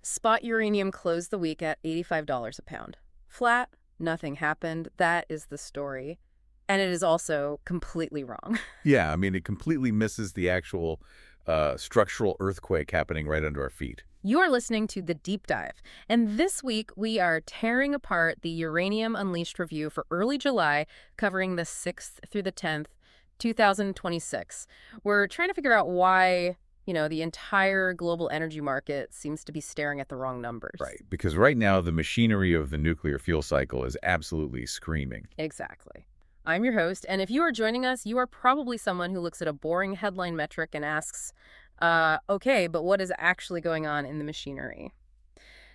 Spot uranium closed the week at $85 a pound. Flat, nothing happened. That is the story. And it is also completely wrong. Yeah, I mean, it completely misses the actual structural earthquake happening right under our feet. You are listening to The Deep Dive, and this week we are tearing apart the Uranium Unleashed review for early July, covering the 6th through the 10th, 2026. We're trying to figure out why, the entire global energy market seems to be staring at the wrong numbers. Right, because right now the machinery of the nuclear fuel cycle is absolutely screaming. Exactly. I'm your host, and if you are joining us, you are probably someone who looks at a boring headline metric and asks, okay, but what is actually going on in the machinery?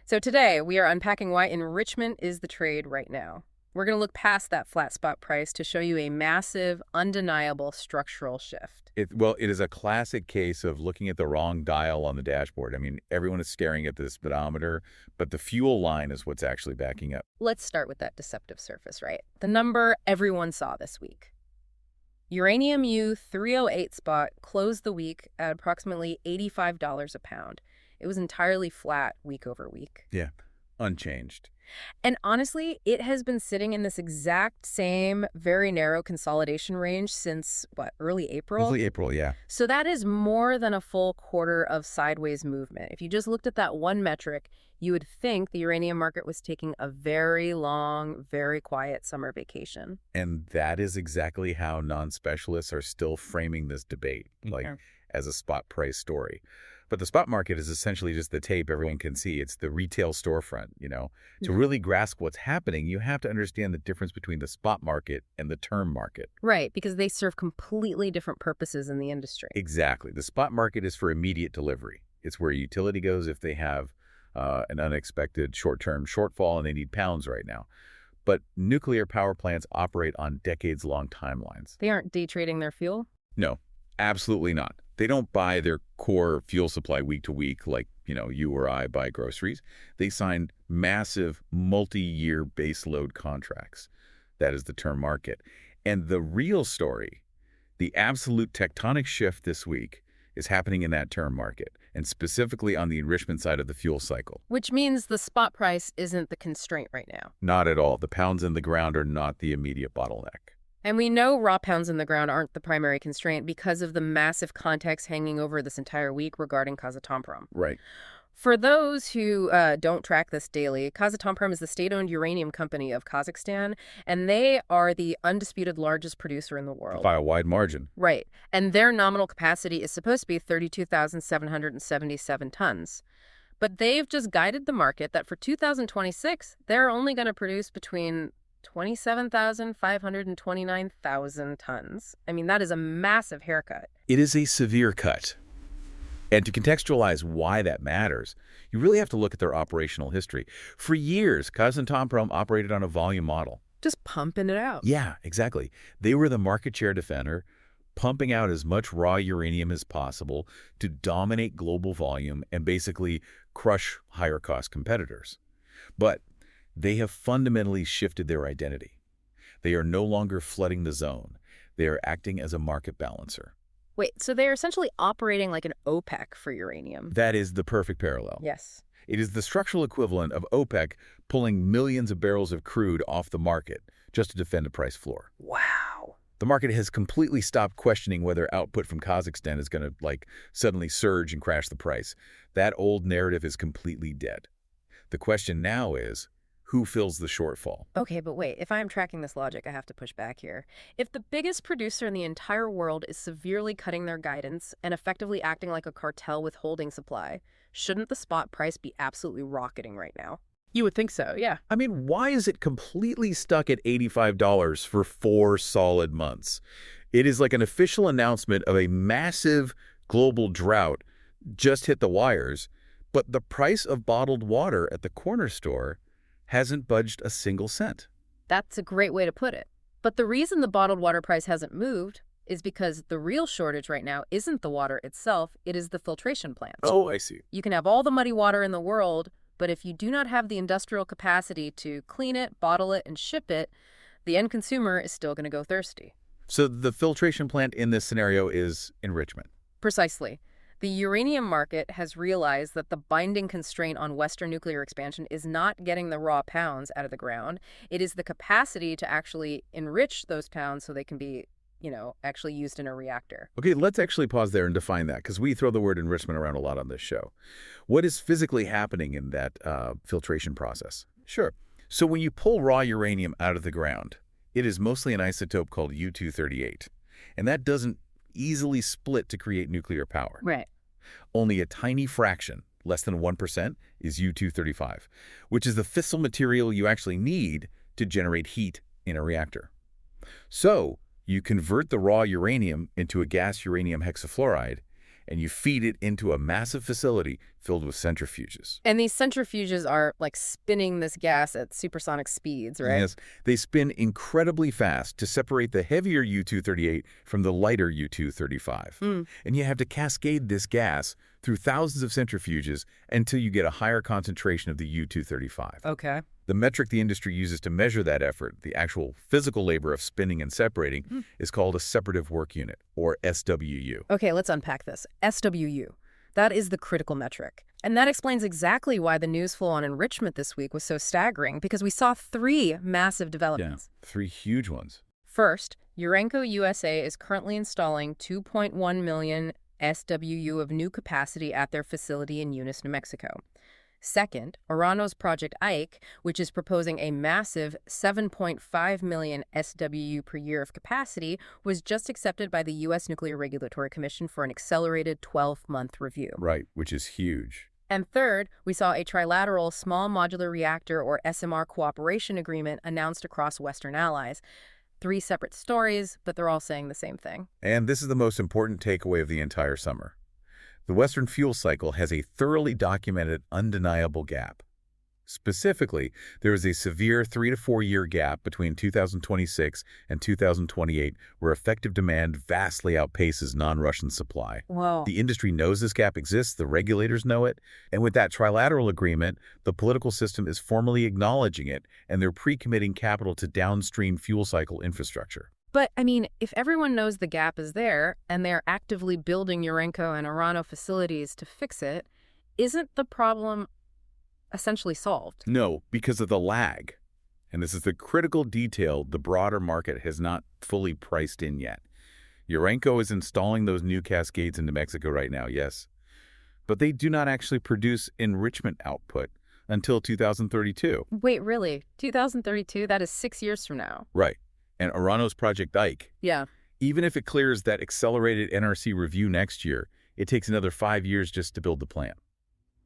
So today, we are unpacking why enrichment is the trade right now. We're going to look past that flat spot price to show you a massive, undeniable structural shift. It is a classic case of looking at the wrong dial on the dashboard. I mean, everyone is staring at the speedometer, but the fuel line is what's actually backing up. Let's start with that deceptive surface, right? The number everyone saw this week. Uranium U3O8 spot closed the week at approximately $85 a pound. It was entirely flat week over week. Yeah, unchanged. And honestly, it has been sitting in this exact same very narrow consolidation range since, early April? Early April, yeah. So that is more than a full quarter of sideways movement. If you just looked at that one metric, you would think the uranium market was taking a very long, very quiet summer vacation. And that is exactly how non-specialists are still framing this debate, as a spot price story. But the spot market is essentially just the tape everyone can see. It's the retail storefront, To really grasp what's happening, you have to understand the difference between the spot market and the term market. Right, because they serve completely different purposes in the industry. Exactly. The spot market is for immediate delivery. It's where a utility goes if they have an unexpected short-term shortfall and they need pounds right now. But nuclear power plants operate on decades-long timelines. They aren't day trading their fuel? No, absolutely not. They don't buy their core fuel supply week to week like, you or I buy groceries. They sign massive multi-year baseload contracts. That is the term market. And the real story, the absolute tectonic shift this week, is happening in that term market, and specifically on the enrichment side of the fuel cycle. Which means the spot price isn't the constraint right now. Not at all. The pounds in the ground are not the immediate bottleneck. And we know raw pounds in the ground aren't the primary constraint because of the massive context hanging over this entire week regarding Kazatomprom. Right. For those who don't track this daily, Kazatomprom is the state-owned uranium company of Kazakhstan, and they are the undisputed largest producer in the world. By a wide margin. Right. And their nominal capacity is supposed to be 32,777 tons. But they've just guided the market that for 2026, they're only going to produce between 27,500 and 29,000 tons. I mean, that is a massive haircut. It is a severe cut. And to contextualize why that matters, you really have to look at their operational history. For years, Kazatomprom operated on a volume model. Just pumping it out. Yeah, exactly. They were the market share defender, pumping out as much raw uranium as possible to dominate global volume and basically crush higher-cost competitors. But they have fundamentally shifted their identity. They are no longer flooding the zone. They are acting as a market balancer. Wait, so they're essentially operating like an OPEC for uranium. That is the perfect parallel. Yes. It is the structural equivalent of OPEC pulling millions of barrels of crude off the market just to defend a price floor. Wow. The market has completely stopped questioning whether output from Kazakhstan is going to, suddenly surge and crash the price. That old narrative is completely dead. The question now is, who fills the shortfall? Okay, but wait, if I'm tracking this logic, I have to push back here. If the biggest producer in the entire world is severely cutting their guidance and effectively acting like a cartel withholding supply, shouldn't the spot price be absolutely rocketing right now? You would think so, yeah. I mean, why is it completely stuck at $85 for 4 solid months? It is like an official announcement of a massive global drought just hit the wires, but the price of bottled water at the corner store hasn't budged a single cent. That's a great way to put it. But the reason the bottled water price hasn't moved is because the real shortage right now isn't the water itself, it is the filtration plants. Oh, I see. You can have all the muddy water in the world, but if you do not have the industrial capacity to clean it, bottle it, and ship it, the end consumer is still going to go thirsty. So the filtration plant in this scenario is enrichment. Precisely. The uranium market has realized that the binding constraint on Western nuclear expansion is not getting the raw pounds out of the ground. It is the capacity to actually enrich those pounds so they can be, actually used in a reactor. Okay, let's actually pause there and define that, because we throw the word enrichment around a lot on this show. What is physically happening in that filtration process? Sure. So when you pull raw uranium out of the ground, it is mostly an isotope called U-238, and that doesn't easily split to create nuclear power. Right. Only a tiny fraction, less than 1%, is U-235, which is the fissile material you actually need to generate heat in a reactor. So you convert the raw uranium into a gas uranium hexafluoride, and you feed it into a massive facility filled with centrifuges. And these centrifuges are like spinning this gas at supersonic speeds, right? Yes, they spin incredibly fast to separate the heavier U-238 from the lighter U-235. And you have to cascade this gas through thousands of centrifuges until you get a higher concentration of the U-235. Okay. The metric the industry uses to measure that effort, the actual physical labor of spinning and separating, is called a separative work unit, or SWU. Okay, let's unpack this. SWU. That is the critical metric. And that explains exactly why the news flow on enrichment this week was so staggering, because we saw three massive developments. Yeah, three huge ones. First, Urenco USA is currently installing 2.1 million SWU of new capacity at their facility in Eunice, New Mexico. Second, Orano's Project Ike, which is proposing a massive 7.5 million SWU per year of capacity, was just accepted by the U.S. Nuclear Regulatory Commission for an accelerated 12-month review. Right, which is huge. And third, we saw a trilateral small modular reactor, or SMR, cooperation agreement announced across Western allies. Three separate stories, but they're all saying the same thing. And this is the most important takeaway of the entire summer. The Western fuel cycle has a thoroughly documented, undeniable gap. Specifically, there is a severe 3 to 4 year gap between 2026 and 2028 where effective demand vastly outpaces non-Russian supply. Whoa. The industry knows this gap exists, the regulators know it, and with that trilateral agreement, the political system is formally acknowledging it, and they're pre-committing capital to downstream fuel cycle infrastructure. But, if everyone knows the gap is there, and they're actively building Urenco and Orano facilities to fix it, isn't the problem essentially solved? No, because of the lag. And this is the critical detail the broader market has not fully priced in yet. Urenco is installing those new cascades in New Mexico right now, yes. But they do not actually produce enrichment output until 2032. Wait, really? 2032? That is 6 years from now. Right. And Orano's Project Ike, Yeah. even if it clears that accelerated NRC review next year, it takes another 5 years just to build the plant.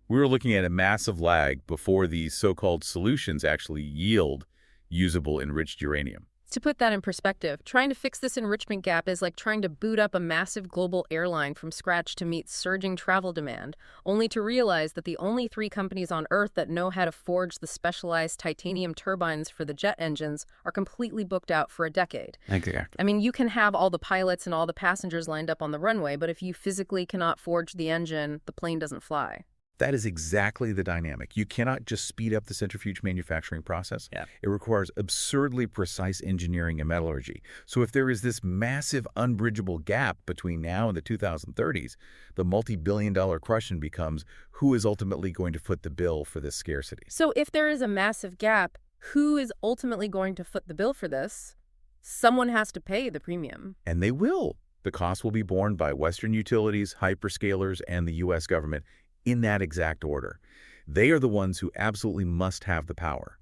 We were looking at a massive lag before these so-called solutions actually yield usable enriched uranium. To put that in perspective, trying to fix this enrichment gap is like trying to boot up a massive global airline from scratch to meet surging travel demand, only to realize that the only 3 companies on Earth that know how to forge the specialized titanium turbines for the jet engines are completely booked out for a decade. Exactly. You can have all the pilots and all the passengers lined up on the runway, but if you physically cannot forge the engine, the plane doesn't fly. That is exactly the dynamic. You cannot just speed up the centrifuge manufacturing process. Yeah. It requires absurdly precise engineering and metallurgy. So if there is this massive unbridgeable gap between now and the 2030s, the multi-billion-dollar question becomes, who is ultimately going to foot the bill for this scarcity? So if there is a massive gap, who is ultimately going to foot the bill for this? Someone has to pay the premium. And they will. The cost will be borne by Western utilities, hyperscalers, and the U.S. government in that exact order. They are the ones who absolutely must have the power.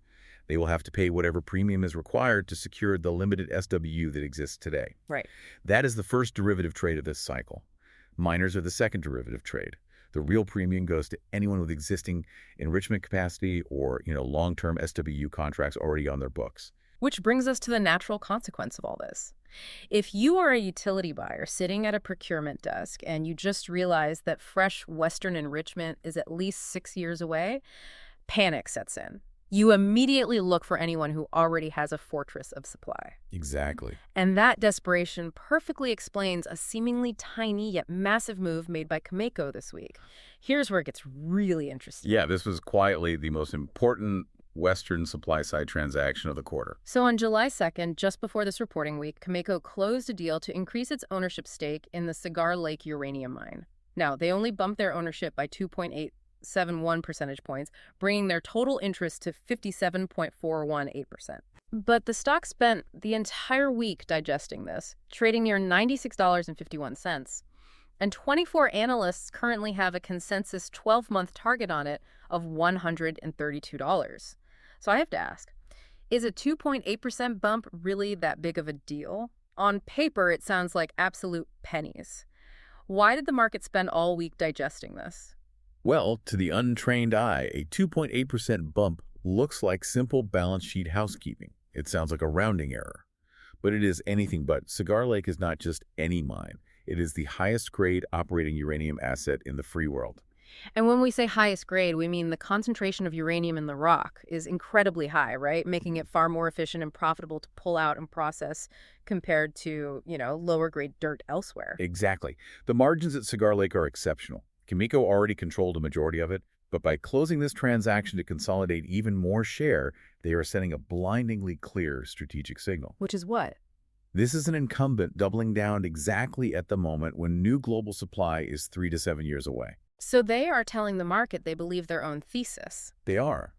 They will have to pay whatever premium is required to secure the limited SWU that exists today. Right. That is the first derivative trade of this cycle. Miners are the second derivative trade. The real premium goes to anyone with existing enrichment capacity or, long-term SWU contracts already on their books. Which brings us to the natural consequence of all this. If you are a utility buyer sitting at a procurement desk and you just realize that fresh Western enrichment is at least 6 years away, panic sets in. You immediately look for anyone who already has a fortress of supply. Exactly. And that desperation perfectly explains a seemingly tiny yet massive move made by Cameco this week. Here's where it gets really interesting. Yeah, this was quietly the most important Western supply-side transaction of the quarter. So on July 2nd, just before this reporting week, Cameco closed a deal to increase its ownership stake in the Cigar Lake uranium mine. Now, they only bumped their ownership by 2.871 percentage points, bringing their total interest to 57.418%. But the stock spent the entire week digesting this, trading near $96.51. And 24 analysts currently have a consensus 12-month target on it of $132. So I have to ask, is a 2.8% bump really that big of a deal? On paper, it sounds like absolute pennies. Why did the market spend all week digesting this? Well, to the untrained eye, a 2.8% bump looks like simple balance sheet housekeeping. It sounds like a rounding error. But it is anything but. Cigar Lake is not just any mine. It is the highest grade operating uranium asset in the free world. And when we say highest grade, we mean the concentration of uranium in the rock is incredibly high, right? Making it far more efficient and profitable to pull out and process compared to, lower grade dirt elsewhere. Exactly. The margins at Cigar Lake are exceptional. Cameco already controlled a majority of it, but by closing this transaction to consolidate even more share, they are sending a blindingly clear strategic signal. Which is what? This is an incumbent doubling down exactly at the moment when new global supply is 3 to 7 years away. So they are telling the market they believe their own thesis. They are.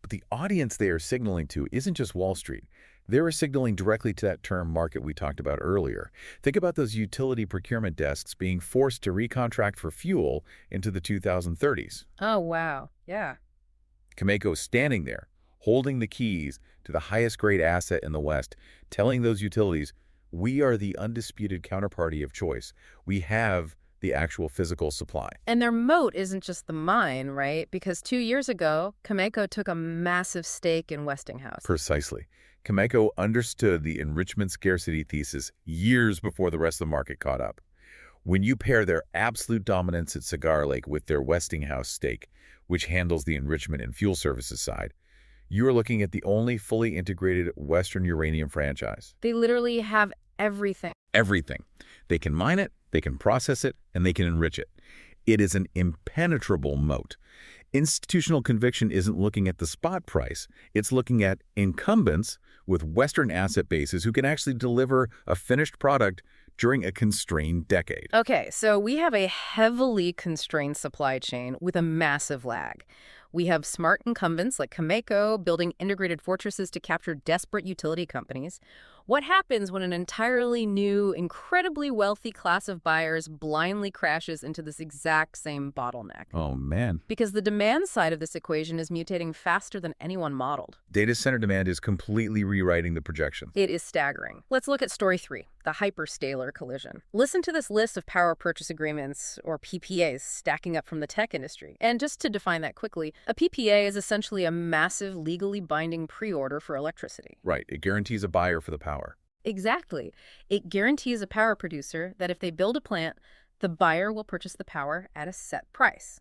But the audience they are signaling to isn't just Wall Street. They're signaling directly to that term market we talked about earlier. Think about those utility procurement desks being forced to recontract for fuel into the 2030s. Oh, wow. Yeah. Cameco standing there, holding the keys to the highest grade asset in the West, telling those utilities, we are the undisputed counterparty of choice. We have the actual physical supply. And their moat isn't just the mine, right? Because 2 years ago, Cameco took a massive stake in Westinghouse. Precisely. Cameco understood the enrichment scarcity thesis years before the rest of the market caught up. When you pair their absolute dominance at Cigar Lake with their Westinghouse stake, which handles the enrichment and fuel services side, you are looking at the only fully integrated Western uranium franchise. They literally have everything. Everything. They can mine it, they can process it, and they can enrich it. It is an impenetrable moat. Institutional conviction isn't looking at the spot price. It's looking at incumbents with Western asset bases who can actually deliver a finished product during a constrained decade. Okay, so we have a heavily constrained supply chain with a massive lag. We have smart incumbents like Cameco building integrated fortresses to capture desperate utility companies. What happens when an entirely new, incredibly wealthy class of buyers blindly crashes into this exact same bottleneck? Oh, man. Because the demand side of this equation is mutating faster than anyone modeled. Data center demand is completely rewriting the projections. It is staggering. Let's look at story 3, the hyperscaler collision. Listen to this list of power purchase agreements, or PPAs, stacking up from the tech industry. And just to define that quickly, a PPA is essentially a massive, legally binding pre-order for electricity. Right. It guarantees a buyer for the power. Exactly. It guarantees a power producer that if they build a plant, the buyer will purchase the power at a set price.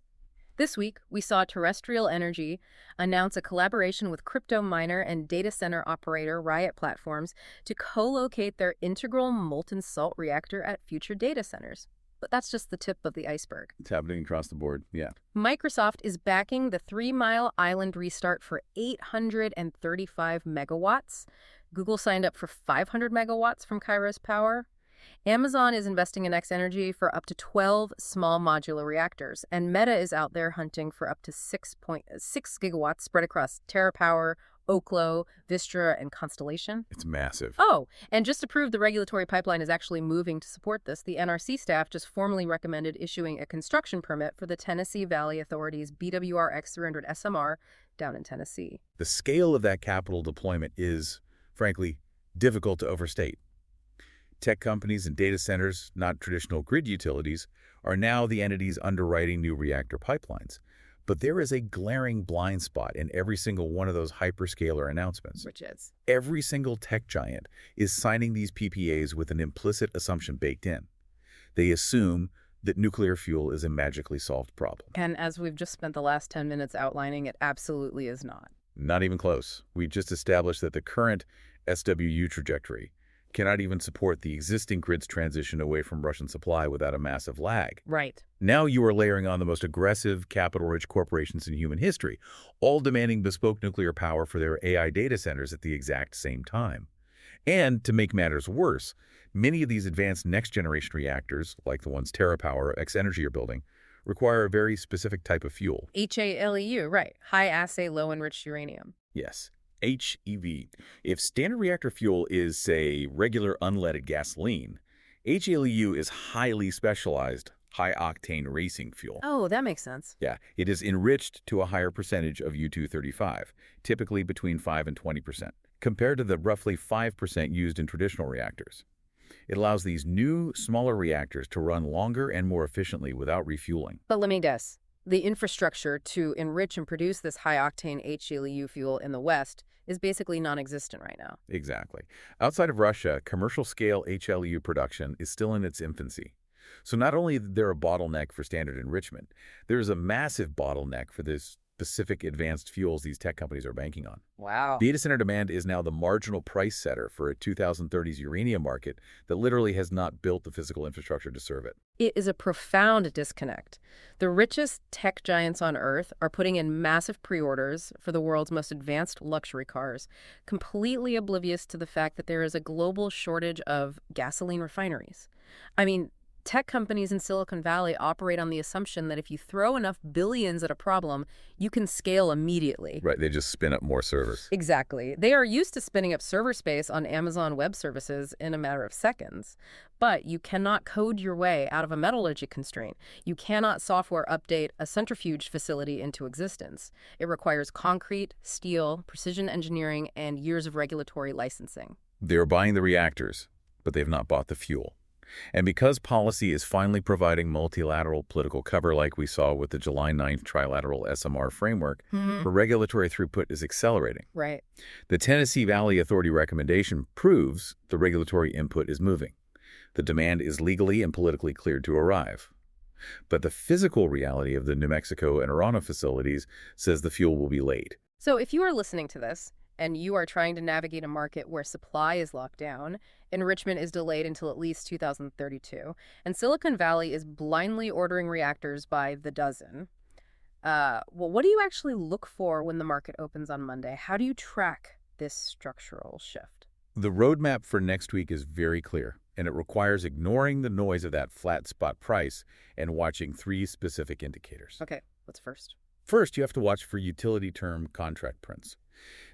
This week, we saw Terrestrial Energy announce a collaboration with crypto miner and data center operator Riot Platforms to co-locate their integral molten salt reactor at future data centers. But that's just the tip of the iceberg. It's happening across the board, yeah. Microsoft is backing the 3 Mile Island restart for 835 megawatts. Google signed up for 500 megawatts from Kairos Power. Amazon is investing in X-Energy for up to 12 small modular reactors, and Meta is out there hunting for up to 6.6 gigawatts spread across TerraPower, Oklo, Vistra, and Constellation. It's massive. Oh, and just to prove the regulatory pipeline is actually moving to support this, the NRC staff just formally recommended issuing a construction permit for the Tennessee Valley Authority's BWR X300 SMR down in Tennessee. The scale of that capital deployment is, frankly, difficult to overstate. Tech companies and data centers, not traditional grid utilities, are now the entities underwriting new reactor pipelines. But there is a glaring blind spot in every single one of those hyperscaler announcements. Which is? Every single tech giant is signing these PPAs with an implicit assumption baked in. They assume that nuclear fuel is a magically solved problem. And as we've just spent the last 10 minutes outlining, it absolutely is not. Not even close. We just established that the current SWU trajectory cannot even support the existing grid's transition away from Russian supply without a massive lag. Right. Now you are layering on the most aggressive, capital-rich corporations in human history, all demanding bespoke nuclear power for their AI data centers at the exact same time. And to make matters worse, many of these advanced next-generation reactors, like the ones TerraPower or X-Energy are building, require a very specific type of fuel. HALEU, right. High assay, low enriched uranium. Yes, HEV. If standard reactor fuel is, say, regular unleaded gasoline, HALEU is highly specialized, high-octane racing fuel. Oh, that makes sense. Yeah, it is enriched to a higher percentage of U-235, typically between 5 and 20%, compared to the roughly 5% used in traditional reactors. It allows these new, smaller reactors to run longer and more efficiently without refueling. But let me guess. The infrastructure to enrich and produce this high-octane HALEU fuel in the West is basically non-existent right now. Exactly. Outside of Russia, commercial-scale HLEU production is still in its infancy. So not only is there a bottleneck for standard enrichment, there's a massive bottleneck for this specific advanced fuels these tech companies are banking on. Wow. Data center demand is now the marginal price setter for a 2030s uranium market that literally has not built the physical infrastructure to serve it. It is a profound disconnect. The richest tech giants on Earth are putting in massive pre-orders for the world's most advanced luxury cars, completely oblivious to the fact that there is a global shortage of gasoline refineries. I mean, tech companies in Silicon Valley operate on the assumption that if you throw enough billions at a problem, you can scale immediately. Right, they just spin up more servers. Exactly. They are used to spinning up server space on Amazon Web Services in a matter of seconds. But you cannot code your way out of a metallurgy constraint. You cannot software update a centrifuge facility into existence. It requires concrete, steel, precision engineering, and years of regulatory licensing. They're buying the reactors, but they've not bought the fuel. And because policy is finally providing multilateral political cover like we saw with the July 9th trilateral SMR framework, the regulatory throughput is accelerating. Right. The Tennessee Valley Authority recommendation proves the regulatory input is moving. The demand is legally and politically cleared to arrive. But the physical reality of the New Mexico and Orano facilities says the fuel will be late. So if you are listening to this, and you are trying to navigate a market where supply is locked down, enrichment is delayed until at least 2032, and Silicon Valley is blindly ordering reactors by the dozen, well, what do you actually look for when the market opens on Monday? How do you track this structural shift? The roadmap for next week is very clear, and it requires ignoring the noise of that flat spot price and watching 3 specific indicators. Okay, what's first? First, you have to watch for utility term contract prints.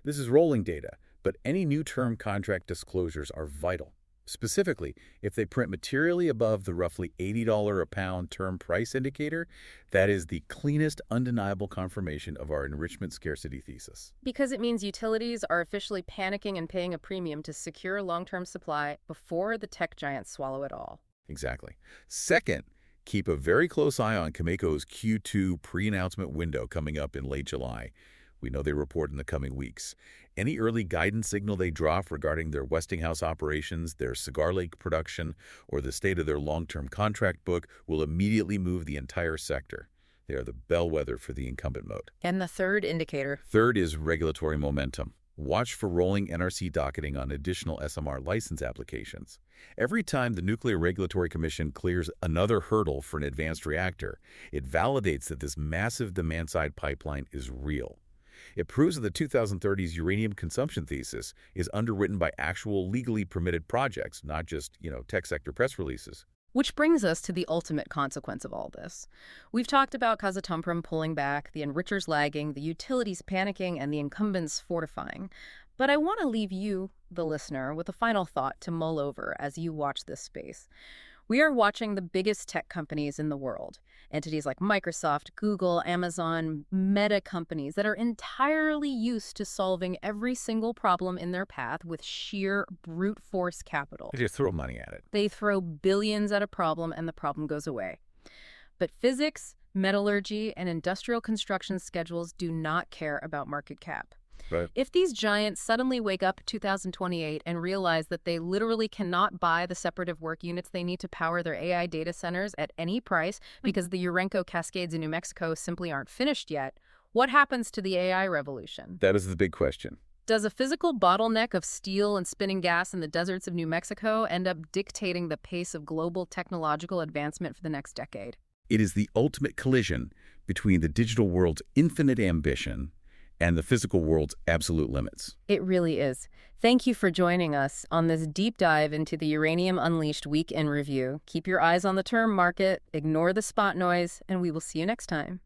This is rolling data, but any new term contract disclosures are vital. Specifically, if they print materially above the roughly $80 a pound term price indicator, that is the cleanest, undeniable confirmation of our enrichment scarcity thesis. Because it means utilities are officially panicking and paying a premium to secure long-term supply before the tech giants swallow it all. Exactly. Second, keep a very close eye on Cameco's Q2 pre-announcement window coming up in late July. We know they report in the coming weeks. Any early guidance signal they drop regarding their Westinghouse operations, their Cigar Lake production, or the state of their long-term contract book will immediately move the entire sector. They are the bellwether for the incumbent mode. And the third indicator? Third is regulatory momentum. Watch for rolling NRC docketing on additional SMR license applications. Every time the Nuclear Regulatory Commission clears another hurdle for an advanced reactor, it validates that this massive demand-side pipeline is real. It proves that the 2030s uranium consumption thesis is underwritten by actual legally permitted projects, not just, tech sector press releases. Which brings us to the ultimate consequence of all this. We've talked about Kazatomprom pulling back, the enrichers lagging, the utilities panicking, and the incumbents fortifying. But I want to leave you, the listener, with a final thought to mull over as you watch this space. We are watching the biggest tech companies in the world, entities like Microsoft, Google, Amazon, meta companies that are entirely used to solving every single problem in their path with sheer brute force capital. They just throw money at it. They throw billions at a problem and the problem goes away. But physics, metallurgy, and industrial construction schedules do not care about market cap. Right. If these giants suddenly wake up in 2028 and realize that they literally cannot buy the separative work units they need to power their AI data centers at any price because the Urenco cascades in New Mexico simply aren't finished yet, what happens to the AI revolution? That is the big question. Does a physical bottleneck of steel and spinning gas in the deserts of New Mexico end up dictating the pace of global technological advancement for the next decade? It is the ultimate collision between the digital world's infinite ambition and the physical world's absolute limits. It really is. Thank you for joining us on this deep dive into the Uranium Unleashed Week in Review. Keep your eyes on the term market, ignore the spot noise, and we will see you next time.